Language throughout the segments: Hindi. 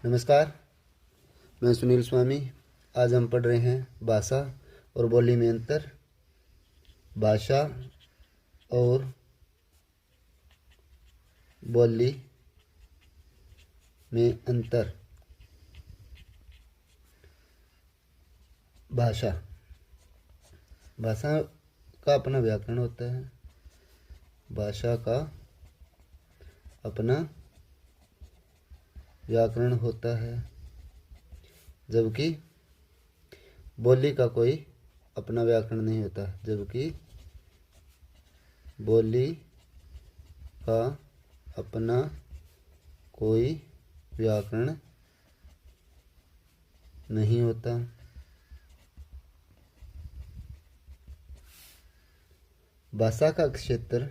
नमस्कार, मैं सुनील स्वामी। आज हम पढ़ रहे हैं भाषा और बोली में अंतर। भाषा और बोली में अंतर। भाषा भाषा का अपना व्याकरण होता है। भाषा का अपना व्याकरण होता है, जबकि बोली का कोई अपना व्याकरण नहीं होता। जबकि बोली का अपना कोई व्याकरण नहीं होता। भाषा का क्षेत्र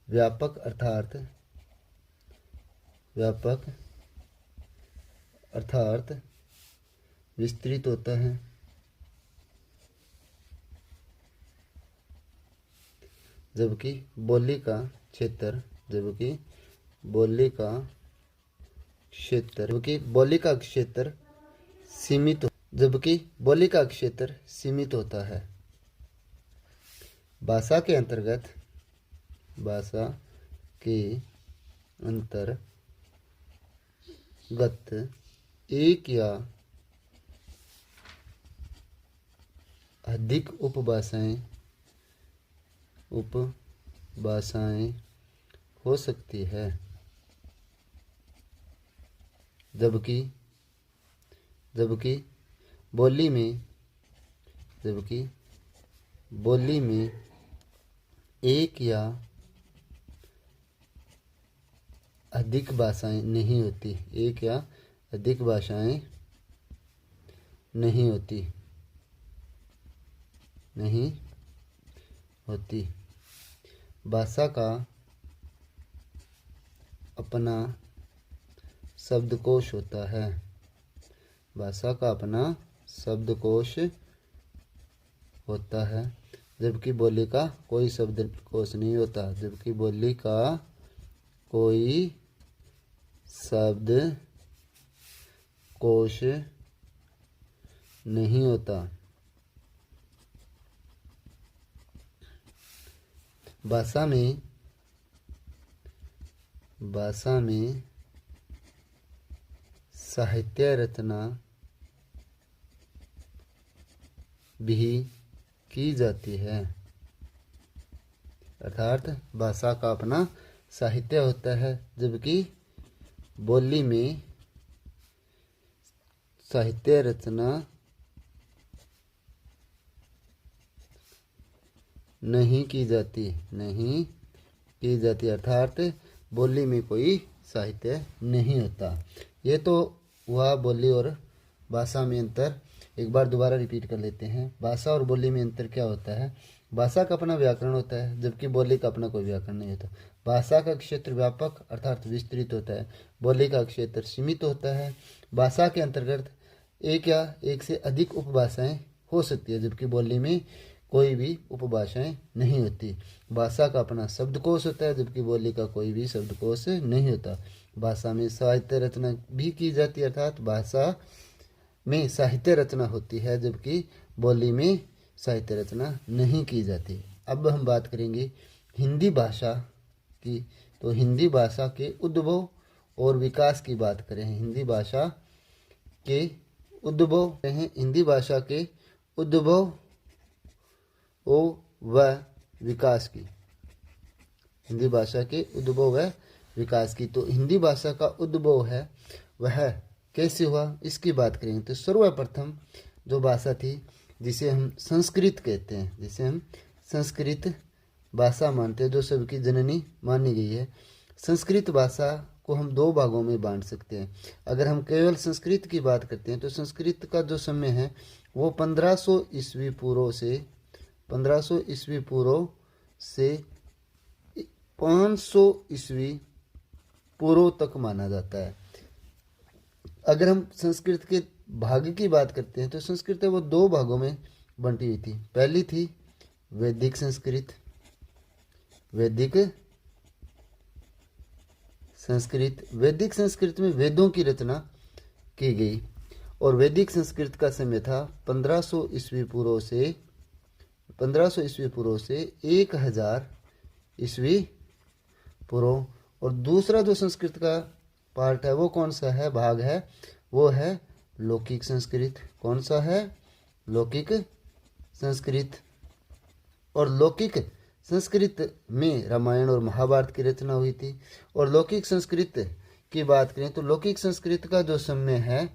व्यापक अर्थात विस्तृत होता है, जबकि बोली का क्षेत्र सीमित होता है। भाषा के अंतर्गत एक या अधिक उपभाषाएं हो सकती है, जबकि बोली में एक या अधिक भाषाएं नहीं होती। भाषा का अपना शब्दकोश होता है, जबकि बोली का कोई शब्दकोश नहीं होता। भाषा में साहित्य रचना भी की जाती है, अर्थात भाषा का अपना साहित्य होता है, जबकि बोली में साहित्य रचना नहीं की जाती, अर्थात बोली में कोई साहित्य नहीं होता। ये तो हुआ बोली और भाषा में अंतर। एक बार दोबारा रिपीट कर लेते हैं। भाषा और बोली में अंतर क्या होता है? भाषा का अपना व्याकरण होता है, जबकि बोली का अपना कोई व्याकरण नहीं होता। भाषा का क्षेत्र व्यापक अर्थात विस्तृत होता है, बोली का क्षेत्र सीमित होता है। भाषा के अंतर्गत एक या एक से अधिक उपभाषाएं हो सकती है, जबकि बोली में कोई भी उपभाषाएं नहीं होती। भाषा का अपना शब्दकोश होता है, जबकि बोली का कोई भी शब्दकोश नहीं होता। भाषा में साहित्य रचना भी की जाती है, अर्थात भाषा में साहित्य रचना होती है, जबकि बोली में साहित्य रचना नहीं की जाती। अब हम बात करेंगे हिंदी भाषा की। तो हिंदी भाषा के उद्भव और विकास की बात करें। हिंदी भाषा के उद्भव व विकास की। हिंदी भाषा के उद्भव व विकास की। तो हिंदी भाषा का उद्भव है वह कैसे हुआ, इसकी बात करेंगे। तो सर्वप्रथम जो भाषा थी, जिसे हम संस्कृत कहते हैं, जिसे हम संस्कृत भाषा मानते हैं, जो सबकी जननी मानी गई है। संस्कृत भाषा को हम दो भागों में बांट सकते हैं। अगर हम केवल संस्कृत की बात करते हैं तो संस्कृत का जो समय है वो 1500 ईस्वी पूर्व से 500 ईस्वी पूर्व तक माना जाता है। अगर हम संस्कृत के भाग की बात करते हैं तो संस्कृत है वो दो भागों में बंटी हुई थी। पहली थी वैदिक संस्कृत, वैदिक संस्कृत। वैदिक संस्कृत में वेदों की रचना की गई और वैदिक संस्कृत का समय था 1500 ईस्वी पूर्व से 1000 ईस्वी पूर्व। और दूसरा जो संस्कृत का पार्ट है वो कौन सा है, भाग है, वो है लौकिक संस्कृत। कौन सा है, लौकिक संस्कृत। और लौकिक संस्कृत में रामायण और महाभारत की रचना हुई थी। और लौकिक संस्कृत की बात करें तो लौकिक संस्कृत का जो समय है,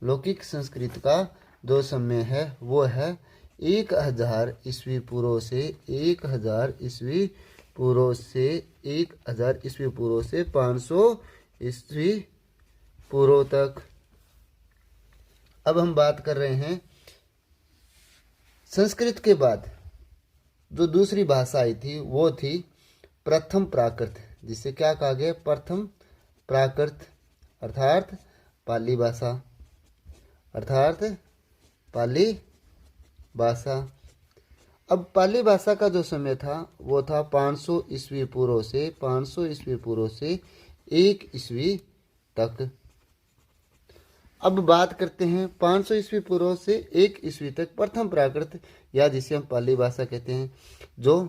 लौकिक संस्कृत का जो समय है वो है 1000 ईस्वी पूर्व से 1000 ईस्वी पूर्व से 1000 ईस्वी पूर्व से 500 ईस्वी पूर्व तक। अब हम बात कर रहे हैं संस्कृत के बाद जो दूसरी भाषा आई थी वो थी प्रथम प्राकृत, जिसे क्या कहा गया, प्रथम प्राकृत, अर्थात पाली भाषा, अर्थात पाली भाषा। अब पाली भाषा का जो समय था वो था 500 ईस्वी पूर्व से 500 ईस्वी पूर्व से 1 ईस्वी तक। अब बात करते हैं 500 ईस्वी पूर्व से 1 ईस्वी तक प्रथम प्राकृत, या जिसे हम पाली भाषा कहते हैं, जो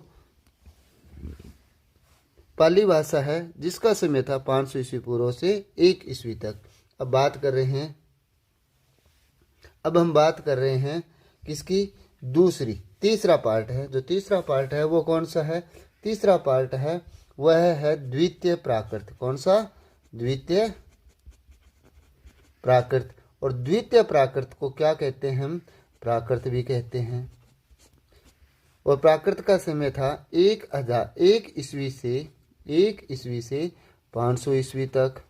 पाली भाषा है जिसका समय था 500 ईस्वी पूर्व से 1 ईस्वी तक। अब हम बात कर रहे हैं किसकी, तीसरा पार्ट है। जो तीसरा पार्ट है वो कौन सा है, तीसरा पार्ट है वह है द्वितीय प्राकृत। कौन सा, द्वितीय प्राकृत। और द्वितीय प्राकृत को क्या कहते हैं हम, प्राकृत भी कहते हैं। और प्राकृत का समय था 1 ईस्वी से 500 ईस्वी तक।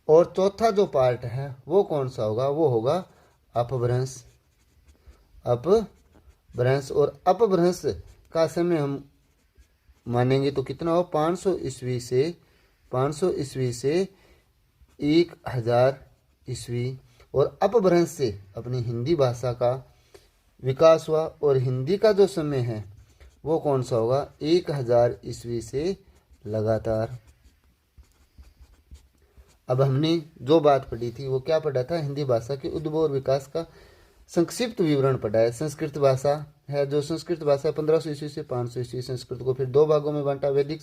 और चौथा जो पार्ट है वो कौन सा होगा, वो होगा अपभ्रंश। और अपभ्रंश का समय हम मानेंगे तो कितना हो, 500 ईस्वी से 1000 ईस्वी। और अपभ्रंश से अपनी हिंदी भाषा का विकास हुआ और हिंदी का जो समय है वो कौन सा होगा, 1000 ईस्वी से लगातार। अब हमने जो बात पढ़ी थी वो क्या पढ़ा था, हिंदी भाषा के उद्भव और विकास का संक्षिप्त विवरण पढ़ा है। संस्कृत भाषा है, जो संस्कृत भाषा 1500 ईस्वी से 500 ईस्वी। संस्कृत को फिर 2 भागों में बांटा। वैदिक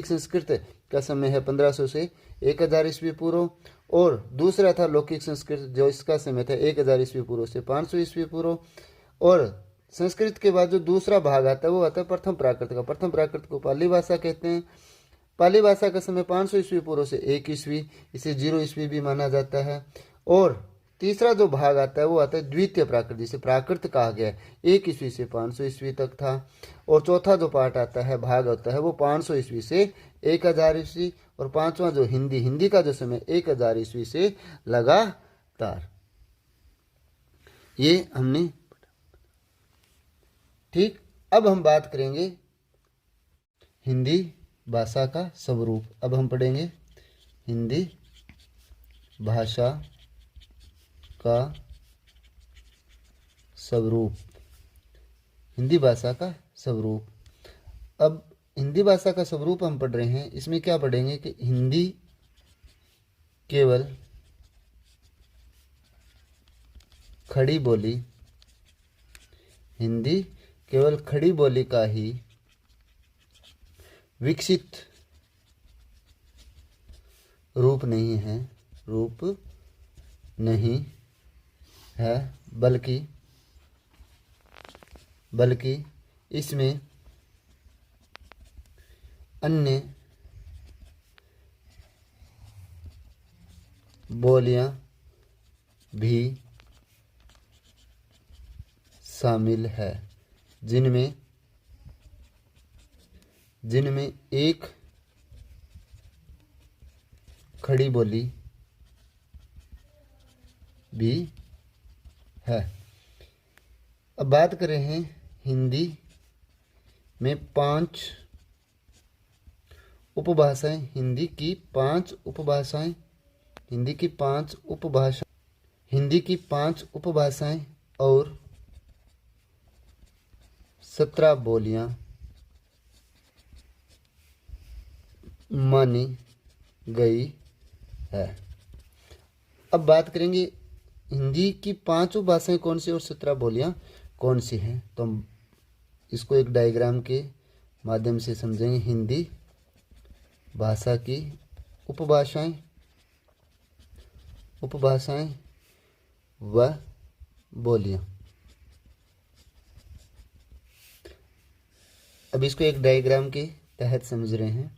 संस्कृत का समय है 1500 से 1000 ईस्वी पूर्व। और दूसरा था लौकिक संस्कृत, जो इसका समय था 1000 ईस्वी पूर्व से 500 ईस्वी पूर्व। और संस्कृत के बाद जो दूसरा भाग आता है वो आता है प्रथम प्राकृत का। प्रथम प्राकृत को पाली भाषा कहते हैं। पाली भाषा का समय 500 ईस्वी पूर्व से 1 ईस्वी, इसे 0 ईस्वी भी माना जाता है। और तीसरा जो भाग आता है वो आता है द्वितीय प्राकृत, जिसे प्राकृत कहा गया है, 1 ईस्वी से 500 ईस्वी तक था। और चौथा जो पार्ट आता है, भाग होता है, वो 500 ईस्वी से 1000 ईस्वी। और पांचवा जो हिंदी का जो समय 1000 ईस्वी से लगातार। ये हमने ठीक। अब हम बात करेंगे हिंदी भाषा का स्वरूप। अब हम पढ़ेंगे हिंदी भाषा का स्वरूप। हिंदी भाषा का स्वरूप। अब हिंदी भाषा का स्वरूप हम पढ़ रहे हैं, इसमें क्या पढ़ेंगे कि हिंदी केवल खड़ी बोली, हिंदी केवल खड़ी बोली का ही विकसित रूप नहीं है, बल्कि इसमें अन्य बोलियां भी शामिल है, जिनमें एक खड़ी बोली भी है। अब बात करें हैं हिंदी में 5 उपभाषाएं, हिंदी की 5 उपभाषाएं और 17 बोलियां मानी गई है। अब बात करेंगे हिंदी की 5 उपभाषाएं कौन सी और 17 बोलियां कौन सी हैं। तो हम इसको एक डायग्राम के माध्यम से समझेंगे। हिंदी भाषा की उपभाषाएं व बोलियां। अब इसको एक डायग्राम के तहत समझ रहे हैं।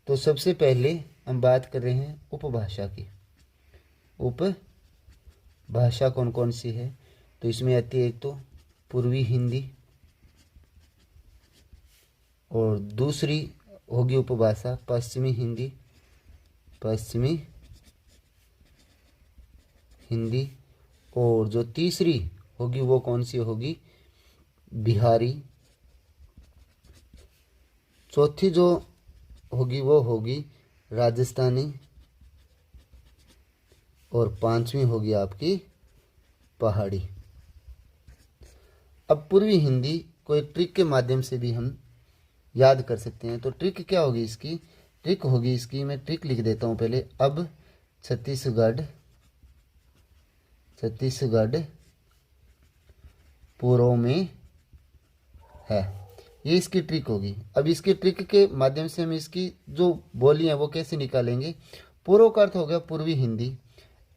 तो सबसे पहले हम बात कर रहे हैं उपभाषा की। उपभाषा कौन कौन सी है? तो इसमें आती है एक तो पूर्वी हिंदी, और दूसरी होगी उपभाषा पश्चिमी हिंदी, और जो तीसरी होगी वो कौन सी होगी? बिहारी। चौथी जो होगी वो होगी राजस्थानी, और 5वीं होगी आपकी पहाड़ी। अब पूर्वी हिंदी को एक ट्रिक के माध्यम से भी हम याद कर सकते हैं। तो ट्रिक क्या होगी इसकी? ट्रिक होगी इसकी, मैं ट्रिक लिख देता हूं पहले। अब छत्तीसगढ़ पूर्व में है, ये इसकी ट्रिक होगी। अब इसकी ट्रिक के माध्यम से हम इसकी जो बोली है वो कैसे निकालेंगे? पूर्व का अर्थ हो गया पूर्वी हिंदी,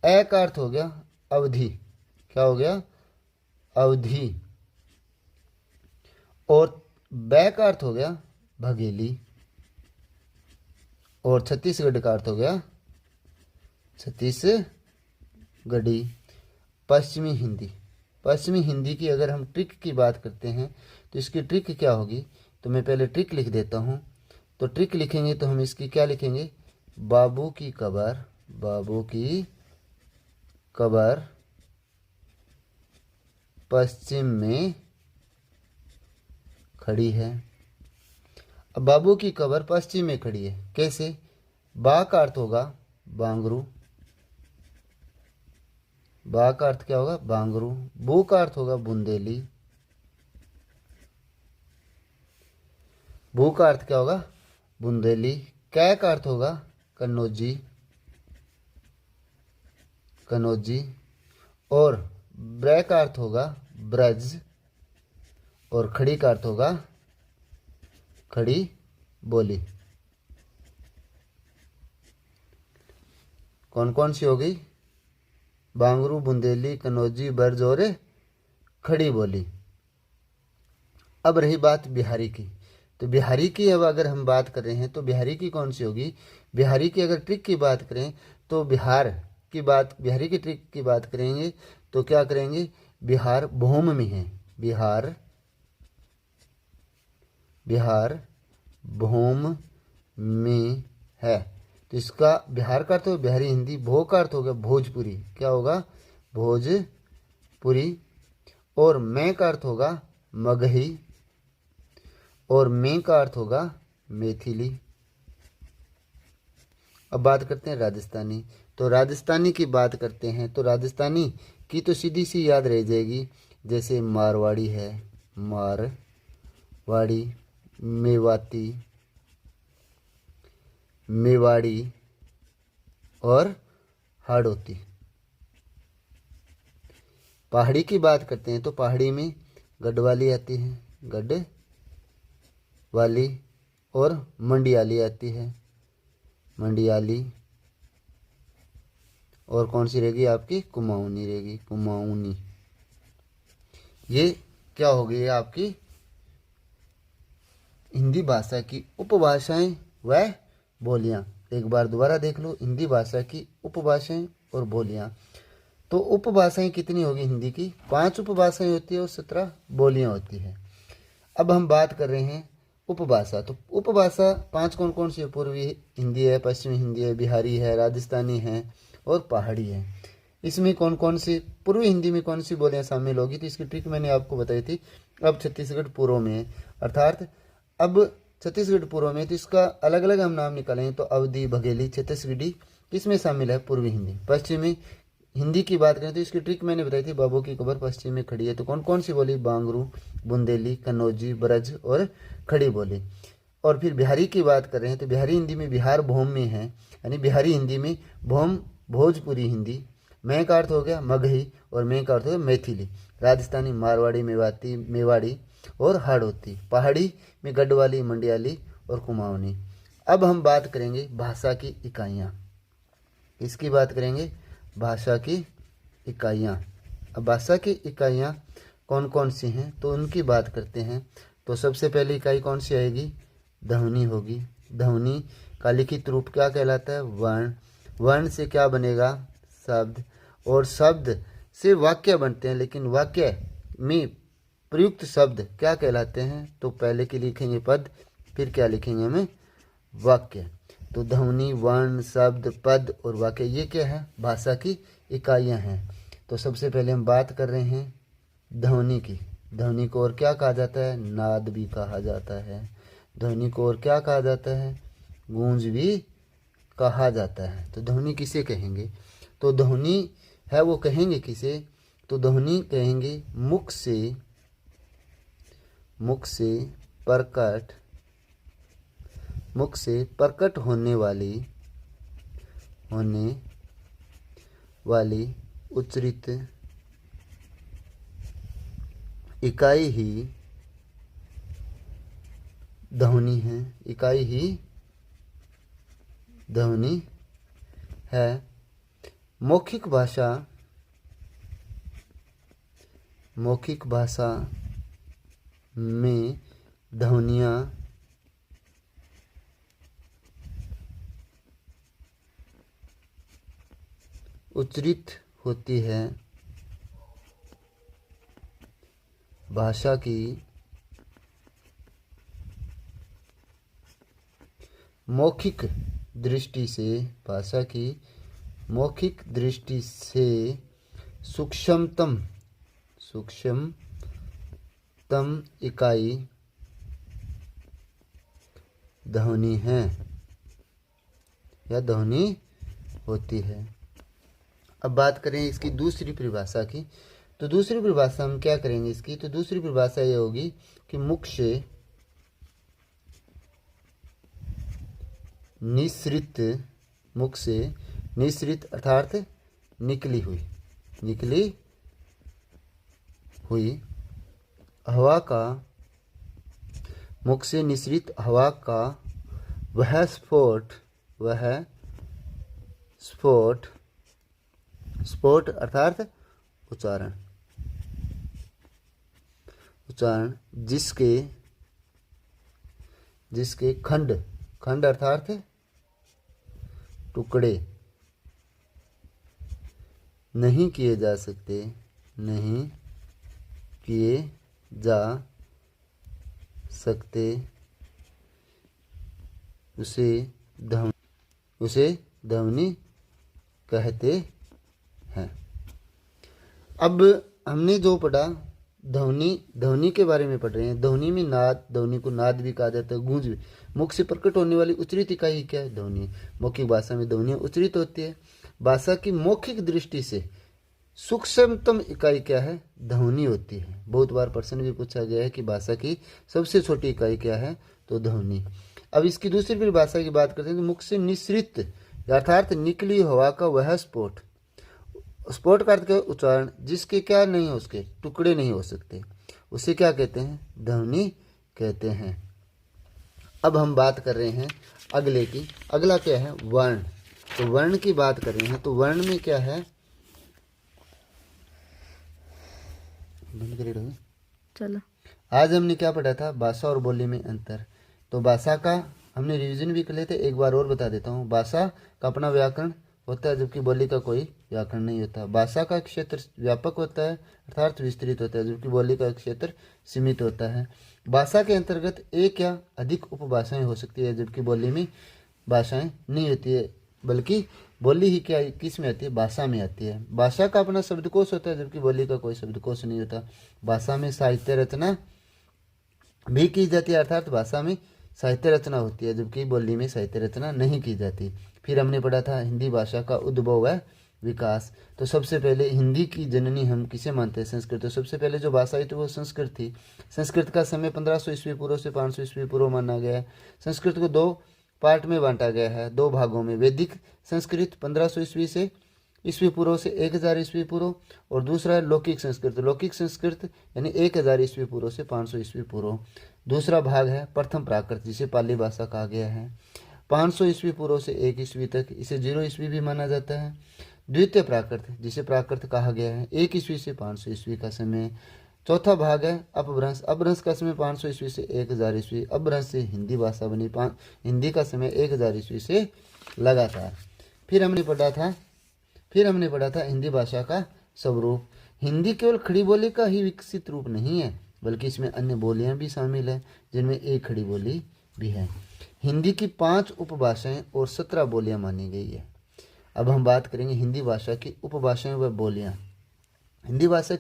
ए का अर्थ हो गया अवधि, क्या हो गया? अवधि, और बै का अर्थ हो गया बघेली, और छत्तीसगढ़ का अर्थ हो गया छत्तीसगढ़ी। पश्चिमी हिंदी की अगर हम ट्रिक की बात करते हैं तो इसकी ट्रिक क्या होगी? तो मैं पहले ट्रिक लिख देता हूं। तो ट्रिक लिखेंगे तो हम इसकी क्या लिखेंगे? बाबू की कबर पश्चिम में खड़ी है। अब बाबू की कबर पश्चिम में खड़ी है, कैसे? बा का अर्थ होगा बांगरू, बा का अर्थ क्या होगा? बांगरू। बू का अर्थ होगा बुंदेली, बू का अर्थ क्या होगा? बुंदेली। कै का अर्थ होगा कन्नौजी, और ब्रै का अर्थ होगा ब्रज, और खड़ी का अर्थ होगा खड़ी बोली। कौन कौन सी हो गई? बांगरू, बुंदेली, कन्नौजी, ब्रज और खड़ी बोली। अब रही बात बिहारी की। तो बिहारी की अब अगर हम बात कर रहे हैं तो बिहारी की कौन सी होगी? बिहारी की अगर ट्रिक की बात करें तो बिहारी की ट्रिक की बात करेंगे तो क्या करेंगे? बिहार भूम में है, बिहार भूम में है। तो इसका बिहार का अर्थ हो बिहारी हिंदी, भो का अर्थ हो गया भोजपुरी, क्या होगा? भोजपुरी, और मैं का अर्थ होगा मगही, और मैं का अर्थ होगा मैथिली। अब बात करते हैं राजस्थानी। तो राजस्थानी की बात करते हैं तो राजस्थानी की तो सीधी सी याद रह जाएगी, जैसे मारवाड़ी है, मारवाड़ी, मेवाड़ी और हाड़ौती। पहाड़ी की बात करते हैं तो पहाड़ी में गढ़वाली आती है, गढ़वाली, और मंडियाली आती है, मंडियाली, और कौन सी रहेगी आपकी? कुमाऊनी रहेगी, कुमाऊनी। ये क्या हो गई आपकी हिंदी भाषा की उपभाषाएं व बोलियां। एक बार दोबारा देख लो, हिंदी भाषा की उपभाषाएं और बोलियां। तो उपभाषाएं कितनी होगी हिंदी की? 5 उपभाषाएं होती है और 17 बोलियां होती है। अब हम बात कर रहे हैं उपभाषा। तो उपभाषा 5 कौन कौन सी है? पूर्वी हिंदी है, पश्चिमी हिंदी है, बिहारी है, राजस्थानी है और पहाड़ी है। इसमें कौन कौन सी पूर्वी हिंदी में कौन सी बोलियां शामिल होगी? तो इसकी ट्रिक मैंने आपको बताई थी। अब छत्तीसगढ़ पूर्व में है, अर्थात अब छत्तीसगढ़ पूर्व में, तो इसका अलग अलग हम नाम निकालेंगे तो अवधी, बघेली, छत्तीसगढ़ी किसमें शामिल है? पूर्वी हिंदी। पश्चिमी हिंदी की बात करें तो इसकी ट्रिक मैंने बताई थी, बाबू की कबर पश्चिम में खड़ी है। तो कौन कौन सी बोली? बांगरू, बुंदेली, कन्नौजी, ब्रज और खड़ी बोली। और फिर बिहारी की बात कर रहे हैं तो बिहारी हिंदी में बिहार भौम में है, यानी बिहारी हिंदी में भौम भोजपुरी हिंदी, मैं का अर्थ हो गया मगही और मैं का अर्थ हो गया मैथिली, राजस्थानी मारवाड़ी मेवाती मेवाड़ी और हाड़ौती, पहाड़ी में गढ़वाली मंडियाली और कुमाऊनी। अब हम बात करेंगे भाषा की इकाइयाँ, इसकी बात करेंगे भाषा की इकाइयाँ। अब भाषा की इकाइयाँ कौन कौन सी हैं तो उनकी बात करते हैं। तो सबसे पहली इकाई कौन सी आएगी, ध्वनि होगी। ध्वनि का लिखित रूप क्या कहलाता है, वर्ण। वर्ण से क्या बनेगा, शब्द, और शब्द से वाक्य बनते हैं, लेकिन वाक्य में प्रयुक्त शब्द क्या कहलाते हैं, तो पहले के लिखेंगे पद, फिर क्या लिखेंगे हमें, वाक्य। तो ध्वनि, वर्ण, शब्द, पद और वाक्य, ये क्या है, भाषा की इकाइयाँ हैं। तो सबसे पहले हम बात कर रहे हैं ध्वनि की। ध्वनि को और क्या कहा जाता है, नाद भी कहा जाता है। ध्वनि को और क्या कहा जाता है, गूंज भी कहा जाता है। तो ध्वनि किसे कहेंगे, तो ध्वनि है वो कहेंगे किसे, तो ध्वनि कहेंगे मुख से प्रकट होने वाली उच्चरित इकाई ही ध्वनि है, इकाई ही ध्वनि है। मौखिक भाषा में ध्वनियाँ उच्चरित होती है। भाषा की मौखिक दृष्टि से सूक्ष्मतम इकाई ध्वनि है या ध्वनि होती है। अब बात करें इसकी दूसरी परिभाषा की, तो दूसरी परिभाषा हम क्या करेंगे इसकी, तो दूसरी परिभाषा ये होगी कि मुख से निसृत अर्थात निकली हुई हवा का, मुख से निसृत हवा का वह स्फोट अर्थात उच्चारण जिसके खंड अर्थात टुकड़े नहीं किए जा सकते उसे ध्वनि कहते हैं। अब हमने जो पढ़ा ध्वनि के बारे में पढ़ रहे हैं। ध्वनि में नाद, ध्वनि को नाद भी कहा जाता है, गूंज भी। मुख से प्रकट होने वाली उच्चरित इकाई क्या है, ध्वनि। मौखिक भाषा में ध्वनियाँ उच्चरित होती है। भाषा की मौखिक दृष्टि से सूक्ष्मतम इकाई क्या है, ध्वनि होती है। बहुत बार प्रश्न भी पूछा गया है कि भाषा की सबसे छोटी इकाई क्या है, तो ध्वनि। अब इसकी दूसरी परिभाषा की बात करते हैं तो मुख से निसृत अर्थात निकली हवा का वह स्फोट का अर्थ क्या, उच्चारण, जिसके क्या नहीं हो, उसके टुकड़े नहीं हो सकते, उसे क्या कहते हैं, ध्वनि कहते हैं। अब हम बात कर रहे हैं अगले की। अगला क्या है, वर्ण। तो वर्ण की बात कर रहे हैं तो वर्ण में क्या है, चलो आज हमने क्या पढ़ा था, भाषा और बोली में अंतर। तो भाषा का हमने रिवीजन भी कर लिए थे, एक बार और बता देता हूँ। भाषा का अपना व्याकरण होता है, जबकि बोली का कोई व्याकरण नहीं होता। भाषा का क्षेत्र व्यापक होता है अर्थात विस्तृत होता है, जबकि बोली का क्षेत्र सीमित होता है। भाषा के अंतर्गत एक या अधिक उपभाषाएं हो सकती है, जबकि बोली में भाषाएं नहीं होती है, बल्कि बोली ही क्या किस में आती है, भाषा में आती है। भाषा का अपना शब्दकोश होता है, जबकि बोली का कोई शब्दकोश नहीं होता। भाषा में साहित्य रचना भी की जाती है, अर्थात भाषा में साहित्य रचना होती है, जबकि बोली में साहित्य रचना नहीं की जाती। फिर हमने पढ़ा था हिंदी भाषा का उद्भव व विकास। तो सबसे पहले हिंदी की जननी हम किसे मानते हैं? संस्कृत। तो सबसे पहले जो भाषा आई थी वो संस्कृत थी। संस्कृत का समय 1500 ईस्वी पूर्व से 500 ईस्वी पूर्व माना गया है। संस्कृत को 2 पार्ट में बांटा गया है, 2 भागों में। वैदिक संस्कृत 1500 ईस्वी से ईस्वी पूर्व से 1000 ईस्वी पूर्व, और दूसरा है लौकिक संस्कृत। लौकिक संस्कृत यानी 1000 ईस्वी पूर्व से 500 ईस्वी पूर्व। दूसरा भाग है प्रथम प्राकृत, जिसे पाली भाषा कहा गया है। 500 ईस्वी पूर्व से 1 ईस्वी तक, इसे 0 ईस्वी भी माना जाता है। द्वितीय प्राकृत, जिसे प्राकृत कहा गया है, 1 ईस्वी से 500 ईस्वी का समय। चौथा भाग है अपभ्रंश। अपभ्रंश का समय 500 ईस्वी से 1000 ईस्वी। अपभ्रंश से हिंदी भाषा बनी। हिंदी का समय 1000 ईस्वी से लगातार। फिर हमने पढ़ा था हिंदी भाषा का स्वरूप। हिंदी केवल खड़ी बोली का ही विकसित रूप नहीं है, बल्कि इसमें अन्य बोलियां भी शामिल हैं, जिनमें एक खड़ी बोली भी है। हिंदी की 5 उपभाषाएं और 17 बोलियां मानी गई है। अब हम बात करेंगे हिंदी भाषा की उपभाषाएं व बोलियां। हिंदी भाषा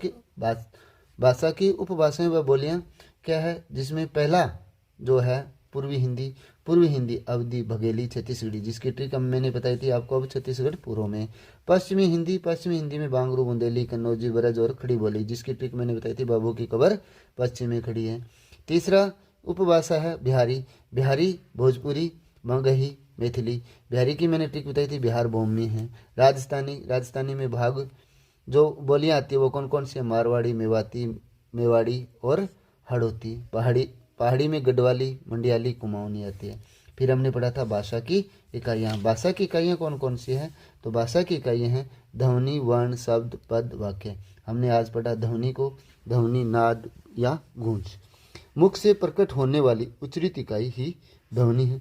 की उपभाषाएं व बोलियां क्या है? जिसमें पहला जो है पूर्वी हिंदी अवधी, बघेली, छत्तीसगढ़ी, जिसकी ट्रिक मैंने बताई थी आपको अब छत्तीसगढ़ पूर्व में। पश्चिमी हिंदी में बांगरू, बुंदेली, कन्नौजी, ब्रज और खड़ी बोली, जिसकी ट्रिक मैंने बताई थी बाबू की कबर पश्चिम में खड़ी है। तीसरा उपभाषा है बिहारी, भोजपुरी, मगही, मैथिली। बिहारी की मैंने ट्रिक बताई थी, बिहार भूमि में है। राजस्थानी में भाग जो बोलियां आती है वो कौन कौन सी है? मारवाड़ी, मेवाड़ी और हड़ौती। पहाड़ी में गढ़वाली, मंडियाली, कुमाऊनी आती है। फिर हमने पढ़ा था भाषा की इकाइयाँ। भाषा की इकाइयाँ कौन कौन सी हैं? तो भाषा की इकाइयाँ हैं ध्वनि, वर्ण, शब्द, पद, वाक्य। हमने आज पढ़ा ध्वनि को, ध्वनि नाद या गूंज। मुख से प्रकट होने वाली उच्चरित इकाई ही ध्वनि है।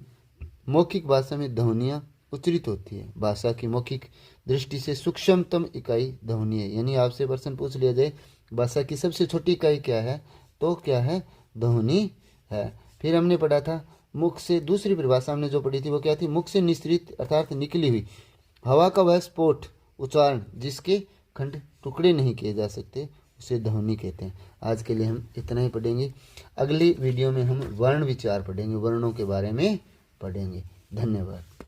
मौखिक भाषा में ध्वनियाँ उच्चरित होती है। भाषा की मौखिक दृष्टि से सूक्ष्मतम इकाई ध्वनि है। यानी आपसे प्रश्न पूछ लिया जाए भाषा की सबसे छोटी इकाई क्या है, तो क्या है? ध्वनि है। फिर हमने पढ़ा था मुख से, दूसरी परिभाषा हमने जो पढ़ी थी वो क्या थी? मुख से निःसृत अर्थात निकली हुई हवा का वह स्फोट, उच्चारण जिसके खंड टुकड़े नहीं किए जा सकते, उसे ध्वनि कहते हैं। आज के लिए हम इतना ही पढ़ेंगे। अगली वीडियो में हम वर्ण विचार पढ़ेंगे, वर्णों के बारे में पढ़ेंगे। धन्यवाद।